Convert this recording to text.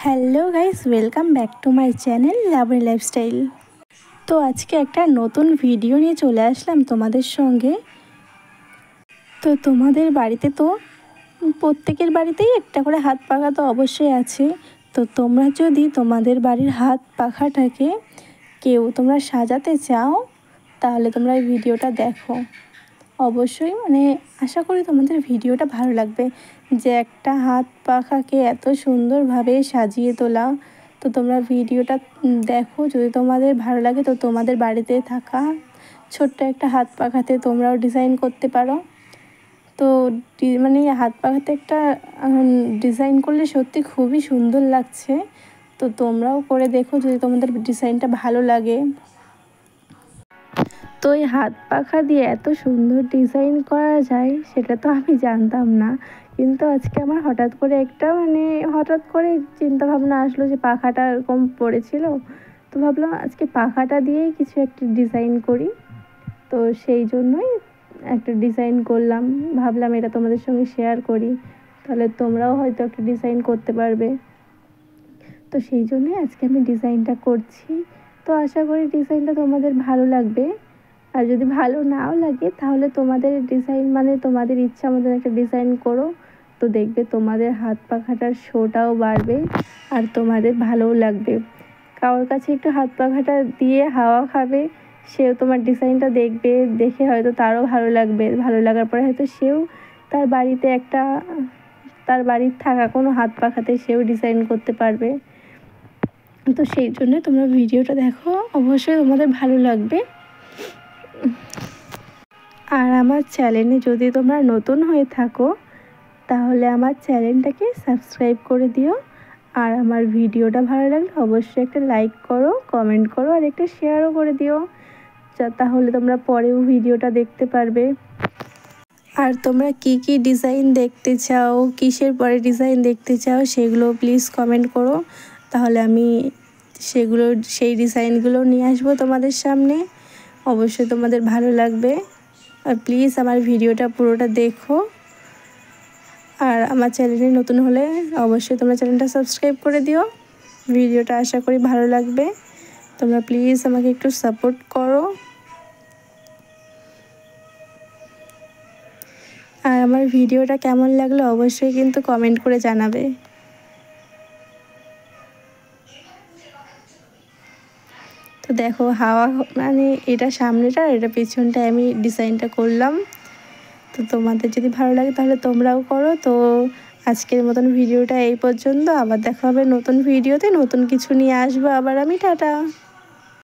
Hello guys, welcome back to my channel Labani lifestyle. তো আজকে একটা নতুন ভিডিও নিয়ে চলে আসলাম তোমাদের সঙ্গে। তো তোমাদের বাড়িতে তো প্রত্যেকের বাড়িতেই একটা করে হাত পাখা তো অবশ্যই আছে। তো তোমরা যদি তোমাদের বাড়ির হাত পাখাটাকে তোমরা সাজাতে চাও, তাহলে তোমরা এই ভিডিওটা দেখো। অবশ্যই আশা করি তোমাদের ভিডিওটা ভালো লাগবে, যে একটা হাত পাখাকে এত সুন্দরভাবে সাজিয়ে তোলা। তো তোমরা ভিডিওটা দেখো, যদি তোমাদের ভালো লাগে তো তোমাদের বাড়িতে থাকা ছোট্ট একটা হাত পাখাতে তোমরাও ডিজাইন করতে পারো। তো হাত পাখাতে একটা ডিজাইন করলে সত্যি খুবই সুন্দর লাগছে। তো তোমরাও করে দেখো, যদি তোমাদের ডিজাইনটা ভালো লাগে। তো এই হাত পাখা দিয়ে এত সুন্দর ডিজাইন করা যায় সেটা তো আমি জানতাম না, কিন্তু আজকে আমার হঠাৎ করে চিন্তা ভাবনা আসলো যে পাখাটা এরকম পড়েছিল, তো ভাবলাম আজকে পাখাটা দিয়েই কিছু একটা ডিজাইন করি। তো সেই জন্যই একটা ডিজাইন করলাম, ভাবলাম এটা তোমাদের সঙ্গে শেয়ার করি, তাহলে তোমরাও হয়তো একটা ডিজাইন করতে পারবে। তো সেই জন্যই আজকে আমি ডিজাইনটা করছি। তো আশা করি ডিজাইনটা তোমাদের ভালো লাগবে। আর যদি ভালো নাও লাগে তাহলে তোমাদের ডিজাইন তোমাদের ইচ্ছা মতন একটা ডিজাইন করো। তো দেখবে তোমাদের হাত পাখাটার শোটাও বাড়বে আর তোমাদের ভালোও লাগবে। কারোর কাছে একটু হাত পাখাটা দিয়ে হাওয়া খাবে, সেও তোমার ডিজাইনটা দেখবে, দেখে হয়তো তারও ভালো লাগবে। ভালো লাগার পরে হয়তো সেও তার বাড়ির থাকা কোনো হাত পাখাতে সেও ডিজাইন করতে পারবে। তো সেই জন্য তোমরা ভিডিওটা দেখো, অবশ্যই তোমাদের ভালো লাগবে। আর আমার চ্যানেলে যদি তোমরা নতুন হয়ে থাকো তাহলে আমার চ্যানেলটাকে সাবস্ক্রাইব করে দিও। আর আমার ভিডিওটা ভালো লাগলে অবশ্যই একটা লাইক করো, কমেন্ট করো আর একটা শেয়ারও করে দিও, তাহলে তোমরা পরেও ভিডিওটা দেখতে পারবে। আর তোমরা কি কি ডিজাইন দেখতে চাও, কিসের পরে ডিজাইন দেখতে চাও সেগুলো প্লিজ কমেন্ট করো, তাহলে আমি সেই ডিজাইনগুলো নিয়ে আসবো তোমাদের সামনে। অবশ্যই তোমাদের ভালো লাগবে। আর প্লিজ আমার ভিডিওটা পুরোটা দেখো। আর আমার চ্যানেলে নতুন হলে অবশ্যই তোমরা চ্যানেলটা সাবস্ক্রাইব করে দিও। ভিডিওটা আশা করি ভালো লাগবে। তোমরা প্লিজ আমাকে একটু সাপোর্ট করো। আর আমার ভিডিওটা কেমন লাগলো অবশ্যই কিন্তু কমেন্ট করে জানাবে। তো দেখো হাওয়া এটা সামনেটা, এটা পেছনটায় আমি ডিজাইনটা করলাম। তো তোমাদের যদি ভালো লাগে তাহলে তোমরাও করো। তো আজকের মতন ভিডিওটা এই পর্যন্ত, আবার দেখা হবে নতুন ভিডিওতে, নতুন কিছু নিয়ে আসবো আবার আমি। টাটা।